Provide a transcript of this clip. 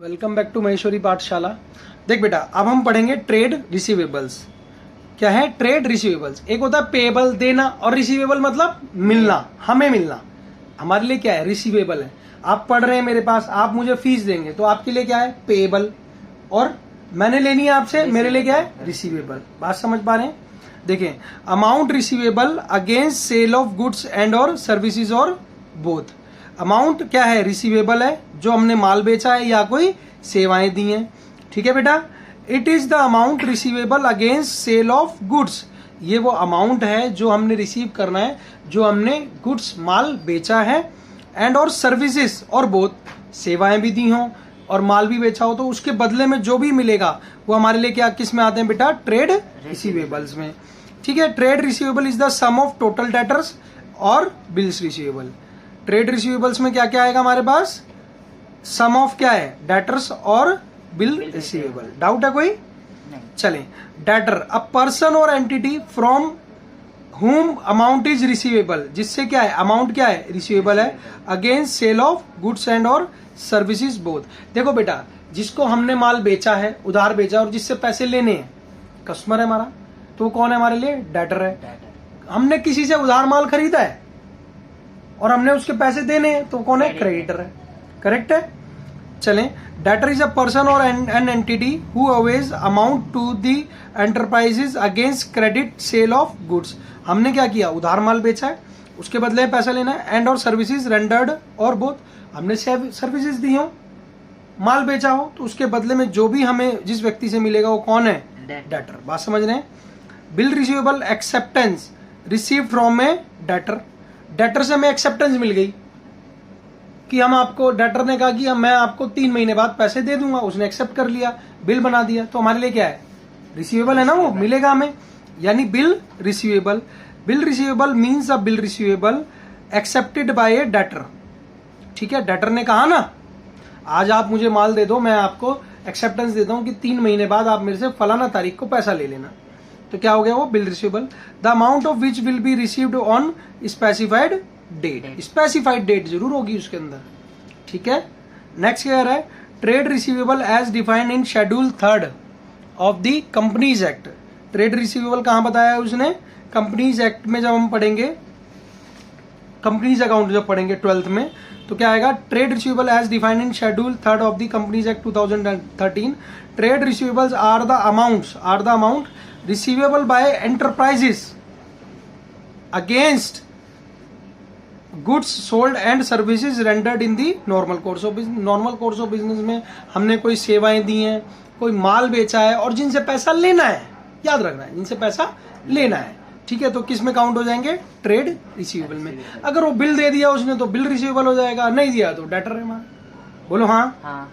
Welcome back to Maheshwari पाठशाला। देख बेटा, अब हम पढ़ेंगे ट्रेड रिसीवेबल्स। क्या है ट्रेड रिसीवेबल्स? एक होता है पेएबल देना, और रिसीवेबल मतलब मिलना, हमें मिलना। हमारे लिए क्या है? रिसीवेबल है। आप पढ़ रहे हैं मेरे पास, आप मुझे फीस देंगे तो आपके लिए क्या है? पेएबल, और मैंने लेनी है आपसे, मेरे लिए क्या है? रिसीवेबल। बात समझ पा रहे हैं? देखें, amount receivable against sale of goods and और सर्विसेज और बोथ। अमाउंट क्या है? रिसीवेबल है, जो हमने माल बेचा है या कोई सेवाएं दी हैं। ठीक है बेटा, it is the amount receivable against sale of goods. ये वो अमाउंट है जो हमने रिसीव करना है, जो हमने गुड्स माल बेचा है, एंड और सर्विसेज और बोथ, सेवाएं भी दी हों और माल भी बेचा हो, तो उसके बदले में जो भी मिलेगा वो हमारे लिए क्या, किस में आते हैं बेटा? ट्रेड रिसीवेबल्स में। ठीक है, trade receivable is the sum of total debtors और बिल्स रिसीवेबल। ट्रेड रिसीवेबल्स में क्या क्या आएगा हमारे पास? सम ऑफ क्या है? डेटर्स और बिल रिसीवेबल। डाउट है कोई? चलें, डेटर अ पर्सन और entity from whom amount is receivable, जिससे क्या है? अमाउंट क्या है? रिसीवेबल है, against sale of goods and और सर्विसेज बोथ। देखो बेटा, जिसको हमने माल बेचा है, उधार बेचा, और जिससे पैसे लेने हैं, कस्टमर है हमारा, तो कौन है हमारे लिए? डेटर है। हमने किसी से उधार माल खरीदा है और हमने उसके पैसे देने हैं, तो कौन है? क्रेडिटर है। करेक्ट है? चलें, डेटर इज अ पर्सन और an entity who owes amount to the enterprises against credit sale of goods. हमने क्या किया? उधार माल बेचा है, उसके बदले में पैसा लेना है, एंड और सर्विसेज रेंडर्ड और बोथ, हमने सर्विसेज दी हो, माल बेचा हो, तो उसके बदले में जो भी हमें जिस व्यक्ति से मिलेगा वो कौन है? डेटर। बात समझ रहे हैं? Bill receivable acceptance receive from A debtor. Debtor से हमें एक्सेप्टेंस मिल गई कि हम आपको, डेटर ने कहा कि मैं आपको 3 महीने बाद पैसे दे दूंगा, उसने एक्सेप्ट कर लिया, बिल बना दिया, तो हमारे लिए क्या है? रिसीवेबल है ना, वो मिलेगा हमें, यानी bill receivable. Bill receivable means a bill receivable accepted by A debtor. ठीक है, डेटर ने कहा ना, आज आप मुझे माल दे दो, मैं आपको एक्सेप्टेंस देता हूं कि 3 महीने बाद आप मेरे से फलाना तारीख को पैसा ले लेना, तो क्या हो गया वो? Bill receivable. The amount of which will be received on specified date. Specified date जरूर होगी उसके अंदर। ठीक है, नेक्स्ट क्या है? Trade receivable as defined in schedule 3 of the companies act. Trade receivable कहां बताया है उसने? कंपनीज एक्ट में। जब हम पढ़ेंगे कंपनीज अकाउंट, जब पढ़ेंगे 12th में, तो क्या आएगा? Trade receivable as defined in schedule 3 of the companies act 2013। Trade receivables are the amount receivable by enterprises against goods sold and services rendered in the normal course of business। normal course of business में हमने कोई सेवाएं दी हैं, कोई माल बेचा है, और जिनसे पैसा लेना है, याद रखना है, जिनसे पैसा लेना है। ठीक है, तो किस में काउंट हो जाएंगे? ट्रेड रिसीवेबल में। अगर वो बिल दे दिया उसने तो बिल रिसीवेबल हो जाएगा, नहीं दिया तो डेटर है हमारा। बोलो हाँ।